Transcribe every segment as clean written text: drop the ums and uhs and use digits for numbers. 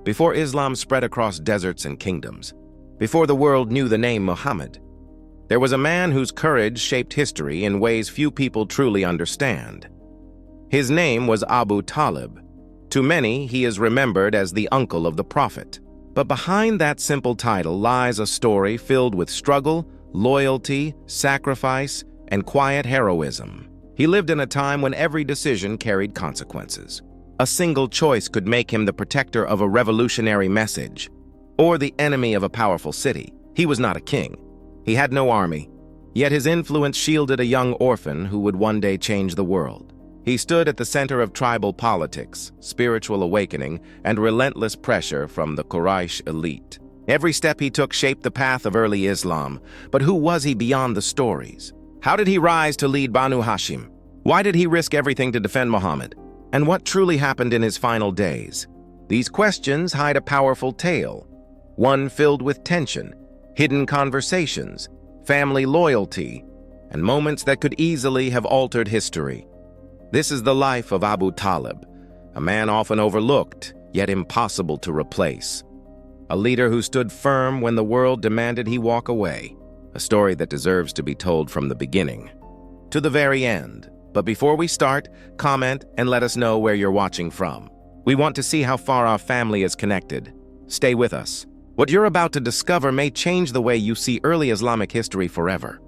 before Islam spread across deserts and kingdoms, before the world knew the name Muhammad. There was a man whose courage shaped history in ways few people truly understand. His name was Abu Talib. To many, he is remembered as the uncle of the Prophet. But behind that simple title lies a story filled with struggle, loyalty, sacrifice, and quiet heroism. He lived in a time when every decision carried consequences. A single choice could make him the protector of a revolutionary message, or the enemy of a powerful city. He was not a king. He had no army, yet his influence shielded a young orphan who would one day change the world. He stood at the center of tribal politics, spiritual awakening, and relentless pressure from the Quraysh elite. Every step he took shaped the path of early Islam, but who was he beyond the stories? How did he rise to lead Banu Hashim? Why did he risk everything to defend Muhammad? And what truly happened in his final days? These questions hide a powerful tale, one filled with tension, hidden conversations, family loyalty, and moments that could easily have altered history. This is the life of Abu Talib, a man often overlooked, yet impossible to replace. A leader who stood firm when the world demanded he walk away. A story that deserves to be told from the beginning to the very end. But before we start, comment and let us know where you're watching from. We want to see how far our family is connected. Stay with us. What you're about to discover may change the way you see early Islamic history forever.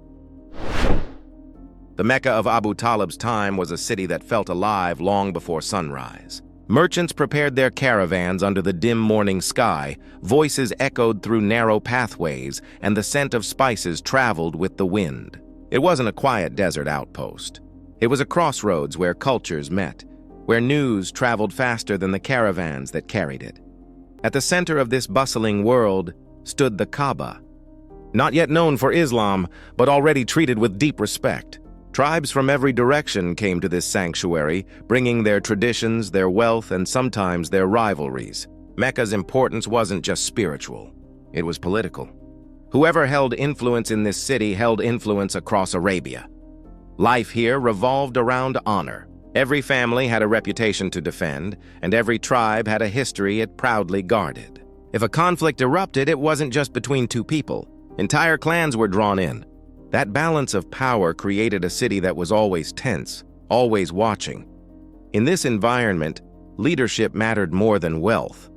The Mecca of Abu Talib's time was a city that felt alive long before sunrise. Merchants prepared their caravans under the dim morning sky, voices echoed through narrow pathways, and the scent of spices traveled with the wind. It wasn't a quiet desert outpost. It was a crossroads where cultures met, where news traveled faster than the caravans that carried it. At the center of this bustling world stood the Kaaba, not yet known for Islam, but already treated with deep respect. Tribes from every direction came to this sanctuary, bringing their traditions, their wealth, and sometimes their rivalries. Mecca's importance wasn't just spiritual, it was political. Whoever held influence in this city held influence across Arabia. Life here revolved around honor. Every family had a reputation to defend, and every tribe had a history it proudly guarded. If a conflict erupted, it wasn't just between two people. Entire clans were drawn in. That balance of power created a city that was always tense, always watching. In this environment, leadership mattered more than wealth.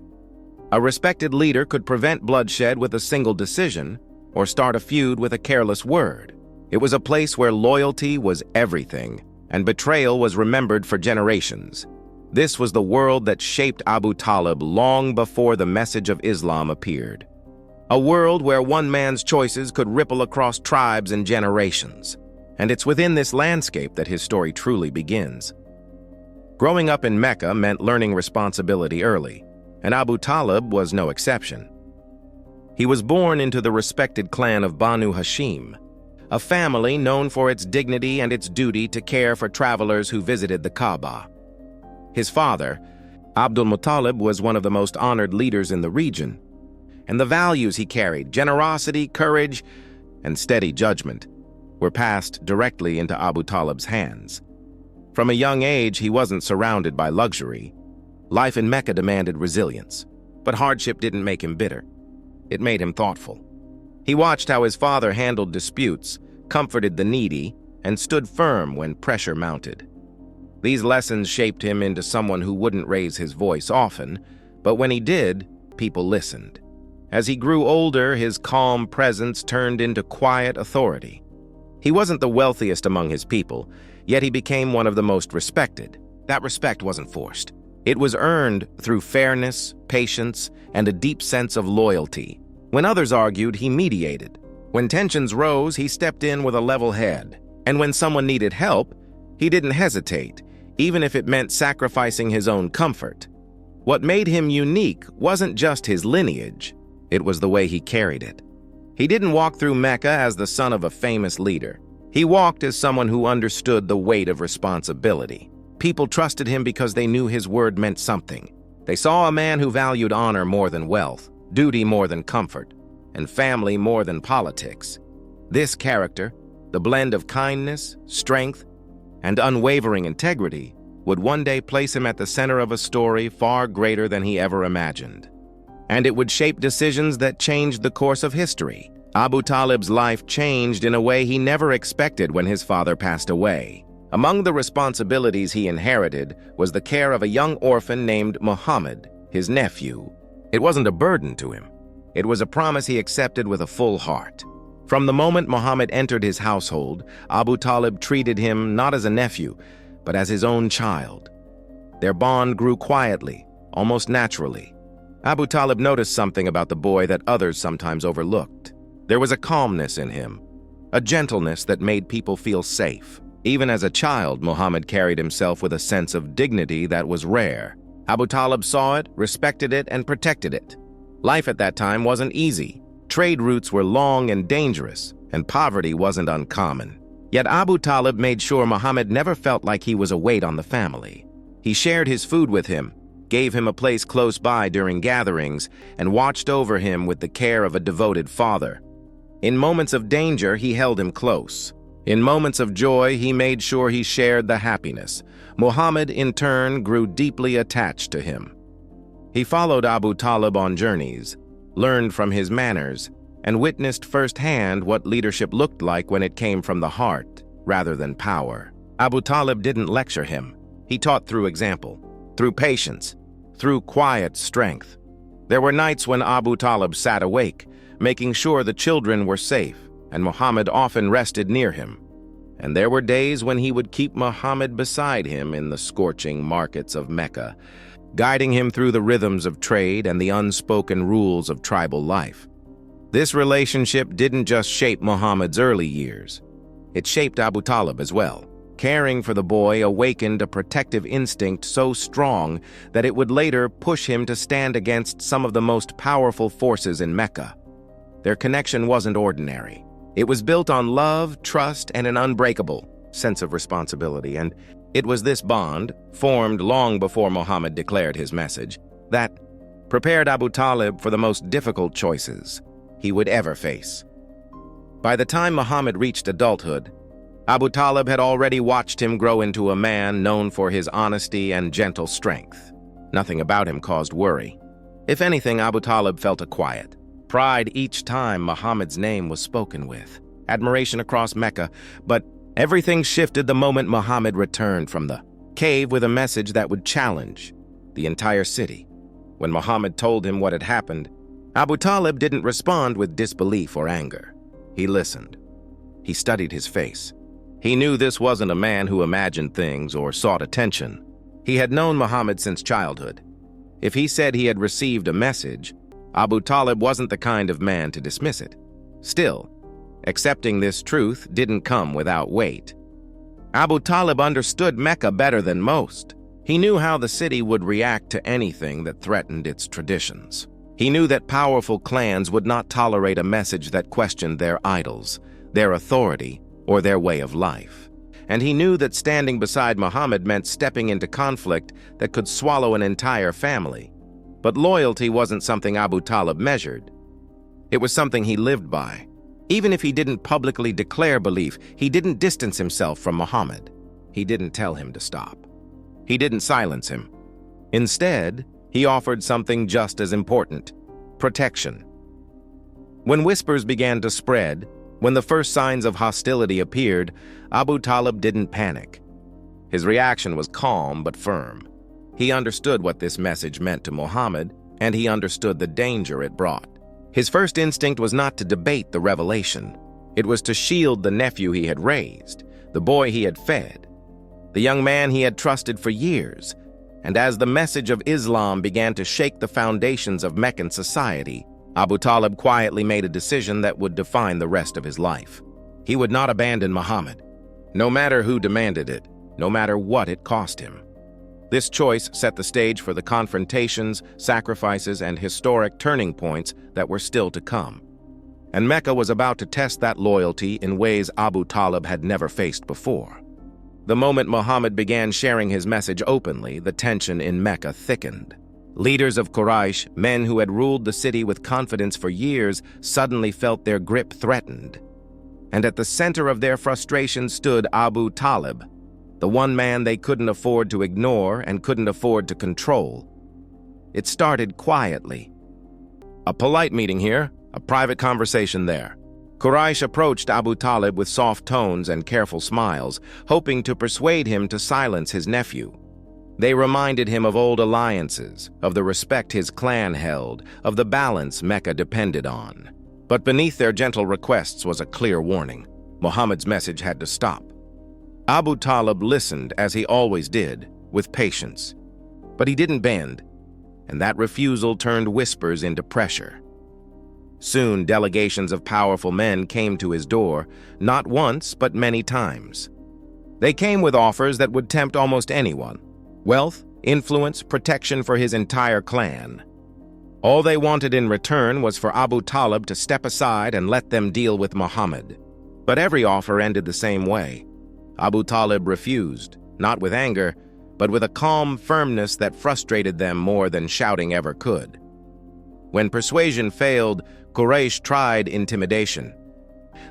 A respected leader could prevent bloodshed with a single decision, or start a feud with a careless word. It was a place where loyalty was everything, and betrayal was remembered for generations. This was the world that shaped Abu Talib long before the message of Islam appeared. A world where one man's choices could ripple across tribes and generations. And it's within this landscape that his story truly begins. Growing up in Mecca meant learning responsibility early, and Abu Talib was no exception. He was born into the respected clan of Banu Hashim, a family known for its dignity and its duty to care for travelers who visited the Kaaba. His father, Abdul Muttalib, was one of the most honored leaders in the region, and the values he carried, generosity, courage, and steady judgment, were passed directly into Abu Talib's hands. From a young age, he wasn't surrounded by luxury. Life in Mecca demanded resilience, but hardship didn't make him bitter. It made him thoughtful. He watched how his father handled disputes, comforted the needy, and stood firm when pressure mounted. These lessons shaped him into someone who wouldn't raise his voice often, but when he did, people listened. As he grew older, his calm presence turned into quiet authority. He wasn't the wealthiest among his people, yet he became one of the most respected. That respect wasn't forced. It was earned through fairness, patience, and a deep sense of loyalty. When others argued, he mediated. When tensions rose, he stepped in with a level head. And when someone needed help, he didn't hesitate, even if it meant sacrificing his own comfort. What made him unique wasn't just his lineage, it was the way he carried it. He didn't walk through Mecca as the son of a famous leader. He walked as someone who understood the weight of responsibility. People trusted him because they knew his word meant something. They saw a man who valued honor more than wealth, duty more than comfort, and family more than politics. This character, the blend of kindness, strength, and unwavering integrity, would one day place him at the center of a story far greater than he ever imagined. and it would shape decisions that changed the course of history. Abu Talib's life changed in a way he never expected when his father passed away. Among the responsibilities he inherited was the care of a young orphan named Muhammad, his nephew. It wasn't a burden to him. It was a promise he accepted with a full heart. From the moment Muhammad entered his household, Abu Talib treated him not as a nephew, but as his own child. Their bond grew quietly, almost naturally. Abu Talib noticed something about the boy that others sometimes overlooked. There was a calmness in him, a gentleness that made people feel safe. Even as a child, Muhammad carried himself with a sense of dignity that was rare. Abu Talib saw it, respected it, and protected it. Life at that time wasn't easy. Trade routes were long and dangerous, and poverty wasn't uncommon. Yet Abu Talib made sure Muhammad never felt like he was a weight on the family. He shared his food with him, gave him a place close by during gatherings, and watched over him with the care of a devoted father. In moments of danger, he held him close. In moments of joy, he made sure he shared the happiness. Muhammad, in turn, grew deeply attached to him. He followed Abu Talib on journeys, learned from his manners, and witnessed firsthand what leadership looked like when it came from the heart, rather than power. Abu Talib didn't lecture him. He taught through example, through patience, through quiet strength. There were nights when Abu Talib sat awake, making sure the children were safe, and Muhammad often rested near him. And there were days when he would keep Muhammad beside him in the scorching markets of Mecca, guiding him through the rhythms of trade and the unspoken rules of tribal life. This relationship didn't just shape Muhammad's early years. It shaped Abu Talib as well. Caring for the boy awakened a protective instinct so strong that it would later push him to stand against some of the most powerful forces in Mecca. Their connection wasn't ordinary. It was built on love, trust, and an unbreakable sense of responsibility, and it was this bond, formed long before Muhammad declared his message, that prepared Abu Talib for the most difficult choices he would ever face. By the time Muhammad reached adulthood, Abu Talib had already watched him grow into a man known for his honesty and gentle strength. Nothing about him caused worry. If anything, Abu Talib felt a quiet pride each time Muhammad's name was spoken with, admiration across Mecca, but everything shifted the moment Muhammad returned from the cave with a message that would challenge the entire city. When Muhammad told him what had happened, Abu Talib didn't respond with disbelief or anger. He listened. He studied his face. He knew this wasn't a man who imagined things or sought attention. He had known Muhammad since childhood. If he said he had received a message, Abu Talib wasn't the kind of man to dismiss it. Still, accepting this truth didn't come without weight. Abu Talib understood Mecca better than most. He knew how the city would react to anything that threatened its traditions. He knew that powerful clans would not tolerate a message that questioned their idols, their authority, or their way of life. And he knew that standing beside Muhammad meant stepping into conflict that could swallow an entire family. But loyalty wasn't something Abu Talib measured. It was something he lived by. Even if he didn't publicly declare belief, he didn't distance himself from Muhammad. He didn't tell him to stop. He didn't silence him. Instead, he offered something just as important: protection. When whispers began to spread, when the first signs of hostility appeared, Abu Talib didn't panic. His reaction was calm but firm. He understood what this message meant to Muhammad, and he understood the danger it brought. His first instinct was not to debate the revelation. It was to shield the nephew he had raised, the boy he had fed, the young man he had trusted for years. And as the message of Islam began to shake the foundations of Meccan society, Abu Talib quietly made a decision that would define the rest of his life. He would not abandon Muhammad, no matter who demanded it, no matter what it cost him. This choice set the stage for the confrontations, sacrifices, and historic turning points that were still to come. And Mecca was about to test that loyalty in ways Abu Talib had never faced before. The moment Muhammad began sharing his message openly, the tension in Mecca thickened. Leaders of Quraysh, men who had ruled the city with confidence for years, suddenly felt their grip threatened. And at the center of their frustration stood Abu Talib, the one man they couldn't afford to ignore and couldn't afford to control. It started quietly. "A polite meeting here, a private conversation there." Quraysh approached Abu Talib with soft tones and careful smiles, hoping to persuade him to silence his nephew. They reminded him of old alliances, of the respect his clan held, of the balance Mecca depended on. But beneath their gentle requests was a clear warning. Muhammad's message had to stop. Abu Talib listened, as he always did, with patience. But he didn't bend, and that refusal turned whispers into pressure. Soon, delegations of powerful men came to his door, not once, but many times. They came with offers that would tempt almost anyone: wealth, influence, protection for his entire clan. All they wanted in return was for Abu Talib to step aside and let them deal with Muhammad. But every offer ended the same way. Abu Talib refused, not with anger, but with a calm firmness that frustrated them more than shouting ever could. When persuasion failed, Quraysh tried intimidation.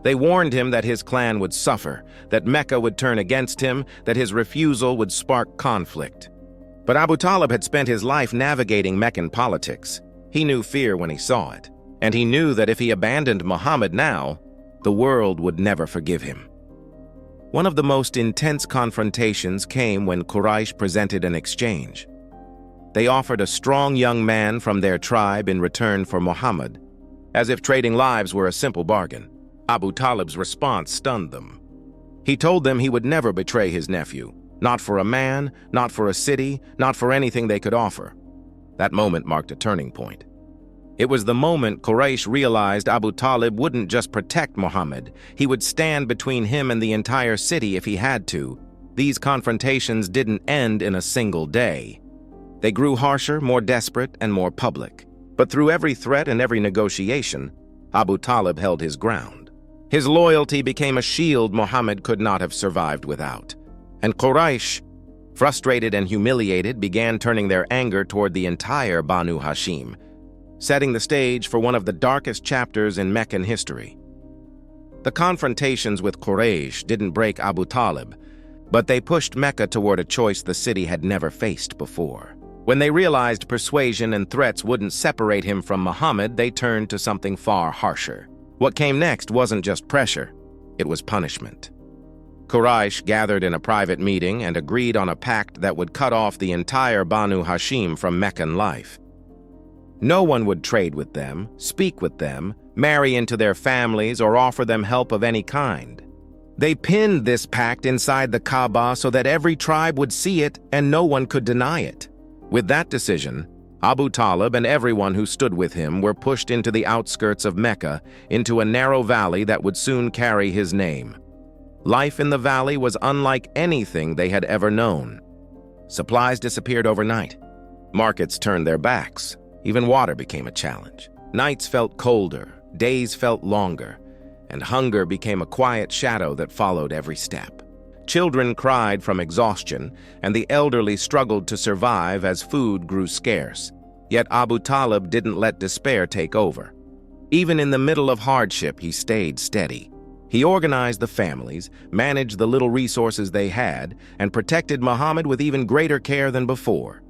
They warned him that his clan would suffer, that Mecca would turn against him, that his refusal would spark conflict. But Abu Talib had spent his life navigating Meccan politics. He knew fear when he saw it, and he knew that if he abandoned Muhammad now, the world would never forgive him. One of the most intense confrontations came when Quraysh presented an exchange. They offered a strong young man from their tribe in return for Muhammad, as if trading lives were a simple bargain. Abu Talib's response stunned them. He told them he would never betray his nephew, not for a man, not for a city, not for anything they could offer. That moment marked a turning point. It was the moment Quraysh realized Abu Talib wouldn't just protect Muhammad, he would stand between him and the entire city if he had to. These confrontations didn't end in a single day. They grew harsher, more desperate, and more public. But through every threat and every negotiation, Abu Talib held his ground. His loyalty became a shield Muhammad could not have survived without. And Quraysh, frustrated and humiliated, began turning their anger toward the entire Banu Hashim, setting the stage for one of the darkest chapters in Meccan history. The confrontations with Quraysh didn't break Abu Talib, but they pushed Mecca toward a choice the city had never faced before. When they realized persuasion and threats wouldn't separate him from Muhammad, they turned to something far harsher. What came next wasn't just pressure, it was punishment. Quraysh gathered in a private meeting and agreed on a pact that would cut off the entire Banu Hashim from Meccan life. No one would trade with them, speak with them, marry into their families, or offer them help of any kind. They pinned this pact inside the Kaaba so that every tribe would see it and no one could deny it. With that decision, Abu Talib and everyone who stood with him were pushed into the outskirts of Mecca, into a narrow valley that would soon carry his name. Life in the valley was unlike anything they had ever known. Supplies disappeared overnight. Markets turned their backs. Even water became a challenge. Nights felt colder, days felt longer, and hunger became a quiet shadow that followed every step. Children cried from exhaustion, and the elderly struggled to survive as food grew scarce. Yet Abu Talib didn't let despair take over. Even in the middle of hardship, he stayed steady. He organized the families, managed the little resources they had, and protected Muhammad with even greater care than before.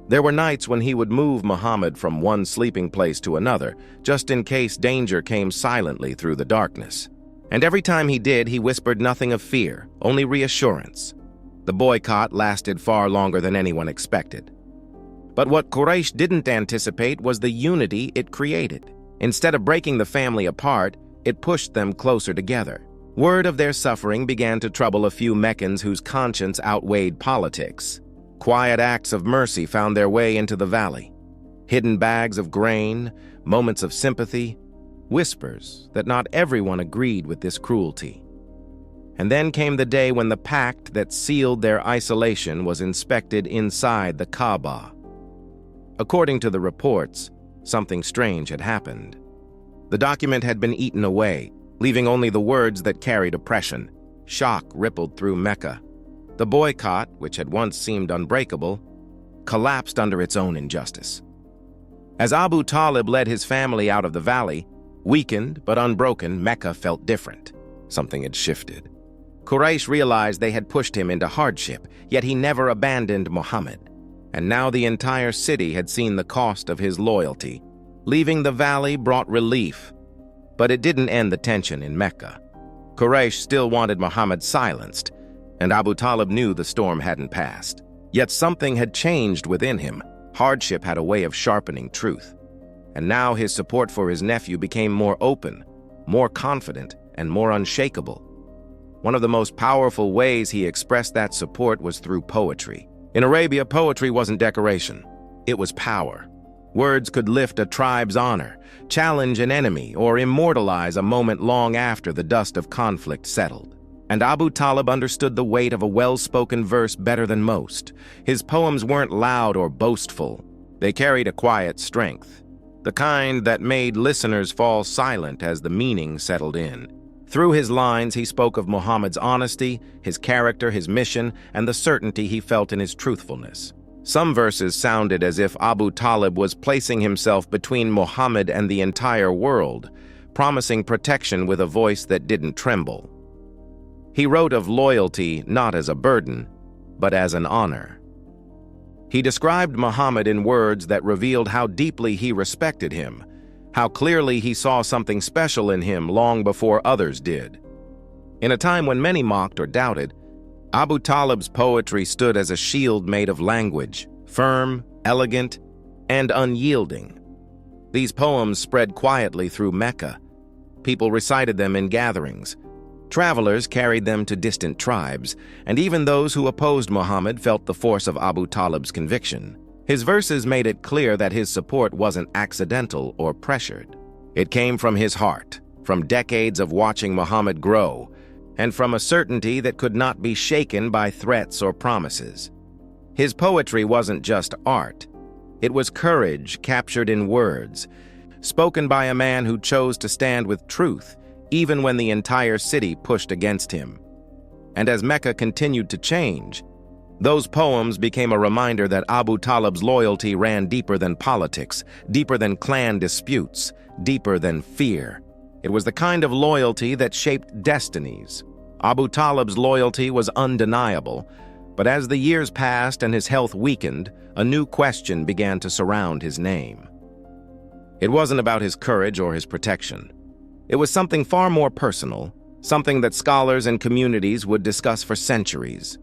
There were nights when he would move Muhammad from one sleeping place to another, just in case danger came silently through the darkness. And every time he did, he whispered nothing of fear, only reassurance. The boycott lasted far longer than anyone expected. But what Quraysh didn't anticipate was the unity it created. Instead of breaking the family apart, it pushed them closer together. Word of their suffering began to trouble a few Meccans whose conscience outweighed politics. Quiet acts of mercy found their way into the valley. Hidden bags of grain, moments of sympathy, whispers that not everyone agreed with this cruelty. And then came the day when the pact that sealed their isolation was inspected inside the Kaaba. According to the reports, something strange had happened. The document had been eaten away, leaving only the words that carried oppression. Shock rippled through Mecca. The boycott, which had once seemed unbreakable, collapsed under its own injustice. As Abu Talib led his family out of the valley, weakened but unbroken, Mecca felt different. Something had shifted. Quraysh realized they had pushed him into hardship, yet he never abandoned Muhammad. And now the entire city had seen the cost of his loyalty. Leaving the valley brought relief, but it didn't end the tension in Mecca. Quraysh still wanted Muhammad silenced, and Abu Talib knew the storm hadn't passed. Yet something had changed within him. Hardship had a way of sharpening truth. And now his support for his nephew became more open, more confident, and more unshakable. One of the most powerful ways he expressed that support was through poetry. In Arabia, poetry wasn't decoration. It was power. Words could lift a tribe's honor, challenge an enemy, or immortalize a moment long after the dust of conflict settled. And Abu Talib understood the weight of a well-spoken verse better than most. His poems weren't loud or boastful. They carried a quiet strength, the kind that made listeners fall silent as the meaning settled in. Through his lines, he spoke of Muhammad's honesty, his character, his mission, and the certainty he felt in his truthfulness. Some verses sounded as if Abu Talib was placing himself between Muhammad and the entire world, promising protection with a voice that didn't tremble. He wrote of loyalty not as a burden, but as an honor. He described Muhammad in words that revealed how deeply he respected him, how clearly he saw something special in him long before others did. In a time when many mocked or doubted, Abu Talib's poetry stood as a shield made of language, firm, elegant, and unyielding. These poems spread quietly through Mecca. People recited them in gatherings. Travelers carried them to distant tribes, and even those who opposed Muhammad felt the force of Abu Talib's conviction. His verses made it clear that his support wasn't accidental or pressured. It came from his heart, from decades of watching Muhammad grow, and from a certainty that could not be shaken by threats or promises. His poetry wasn't just art. It was courage captured in words, spoken by a man who chose to stand with truth, even when the entire city pushed against him. And as Mecca continued to change, those poems became a reminder that Abu Talib's loyalty ran deeper than politics, deeper than clan disputes, deeper than fear. It was the kind of loyalty that shaped destinies. Abu Talib's loyalty was undeniable, but as the years passed and his health weakened, a new question began to surround his name. It wasn't about his courage or his protection. It was something far more personal, something that scholars and communities would discuss for centuries.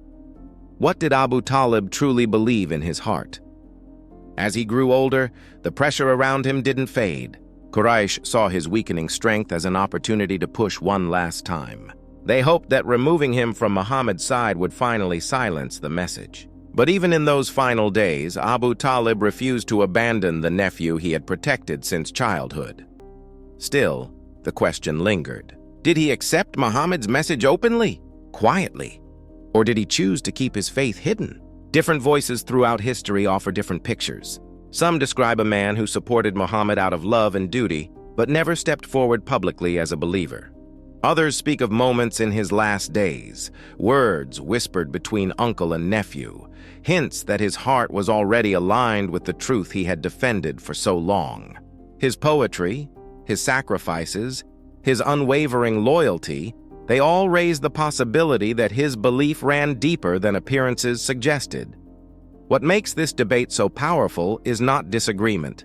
What did Abu Talib truly believe in his heart? As he grew older, the pressure around him didn't fade. Quraysh saw his weakening strength as an opportunity to push one last time. They hoped that removing him from Muhammad's side would finally silence the message. But even in those final days, Abu Talib refused to abandon the nephew he had protected since childhood. Still, the question lingered. Did he accept Muhammad's message openly, quietly? Or did he choose to keep his faith hidden? Different voices throughout history offer different pictures. Some describe a man who supported Muhammad out of love and duty, but never stepped forward publicly as a believer. Others speak of moments in his last days, words whispered between uncle and nephew, hints that his heart was already aligned with the truth he had defended for so long. His poetry, his sacrifices, his unwavering loyalty, they all raise the possibility that his belief ran deeper than appearances suggested. What makes this debate so powerful is not disagreement.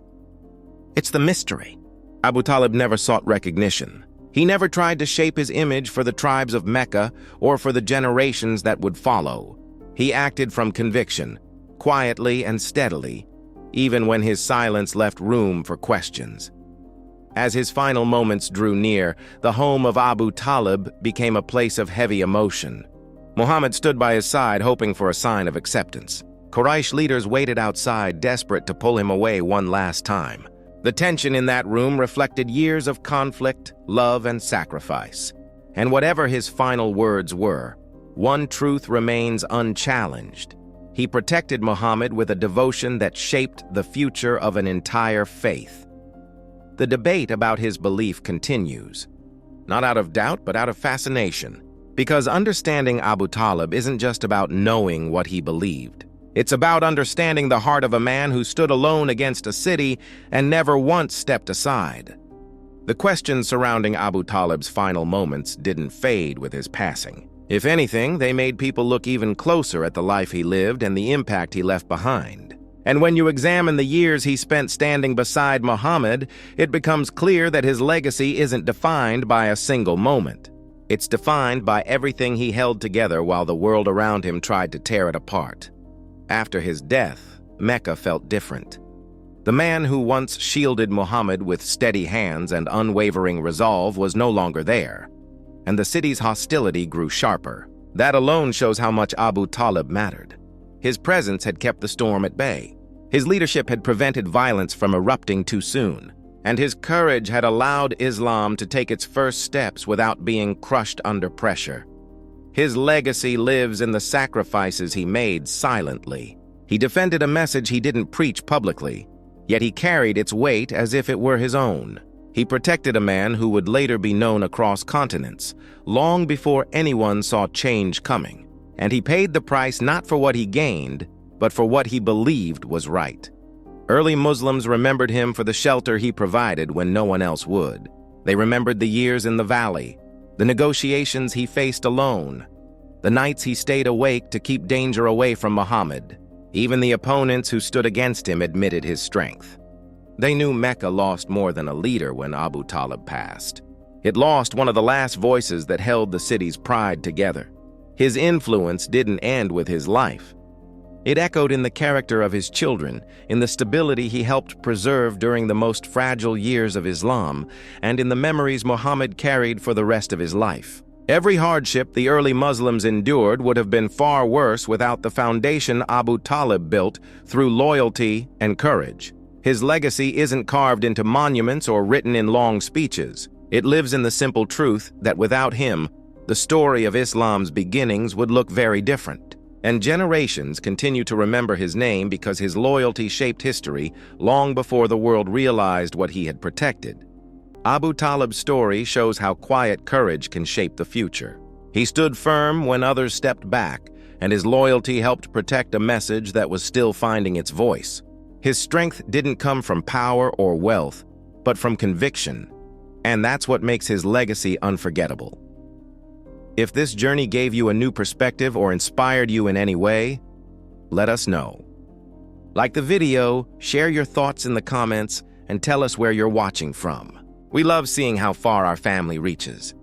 It's the mystery. Abu Talib never sought recognition. He never tried to shape his image for the tribes of Mecca or for the generations that would follow. He acted from conviction, quietly and steadily, even when his silence left room for questions. As his final moments drew near, the home of Abu Talib became a place of heavy emotion. Muhammad stood by his side, hoping for a sign of acceptance. Quraysh leaders waited outside, desperate to pull him away one last time. The tension in that room reflected years of conflict, love, and sacrifice. And whatever his final words were, one truth remains unchallenged. He protected Muhammad with a devotion that shaped the future of an entire faith. The debate about his belief continues, not out of doubt, but out of fascination, because understanding Abu Talib isn't just about knowing what he believed. It's about understanding the heart of a man who stood alone against a city and never once stepped aside. The questions surrounding Abu Talib's final moments didn't fade with his passing. If anything, they made people look even closer at the life he lived and the impact he left behind. And when you examine the years he spent standing beside Muhammad, it becomes clear that his legacy isn't defined by a single moment. It's defined by everything he held together while the world around him tried to tear it apart. After his death, Mecca felt different. The man who once shielded Muhammad with steady hands and unwavering resolve was no longer there, and the city's hostility grew sharper. That alone shows how much Abu Talib mattered. His presence had kept the storm at bay. His leadership had prevented violence from erupting too soon, and his courage had allowed Islam to take its first steps without being crushed under pressure. His legacy lives in the sacrifices he made silently. He defended a message he didn't preach publicly, yet he carried its weight as if it were his own. He protected a man who would later be known across continents, long before anyone saw change coming. And he paid the price not for what he gained, but for what he believed was right. Early Muslims remembered him for the shelter he provided when no one else would. They remembered the years in the valley, the negotiations he faced alone, the nights he stayed awake to keep danger away from Muhammad. Even the opponents who stood against him admitted his strength. They knew Mecca lost more than a leader when Abu Talib passed. It lost one of the last voices that held the city's pride together. His influence didn't end with his life. It echoed in the character of his children, in the stability he helped preserve during the most fragile years of Islam, and in the memories Muhammad carried for the rest of his life. Every hardship the early Muslims endured would have been far worse without the foundation Abu Talib built through loyalty and courage. His legacy isn't carved into monuments or written in long speeches. It lives in the simple truth that without him, the story of Islam's beginnings would look very different. And generations continue to remember his name because his loyalty shaped history long before the world realized what he had protected. Abu Talib's story shows how quiet courage can shape the future. He stood firm when others stepped back, and his loyalty helped protect a message that was still finding its voice. His strength didn't come from power or wealth, but from conviction, and that's what makes his legacy unforgettable. If this journey gave you a new perspective or inspired you in any way, let us know. Like the video, share your thoughts in the comments, and tell us where you're watching from. We love seeing how far our family reaches.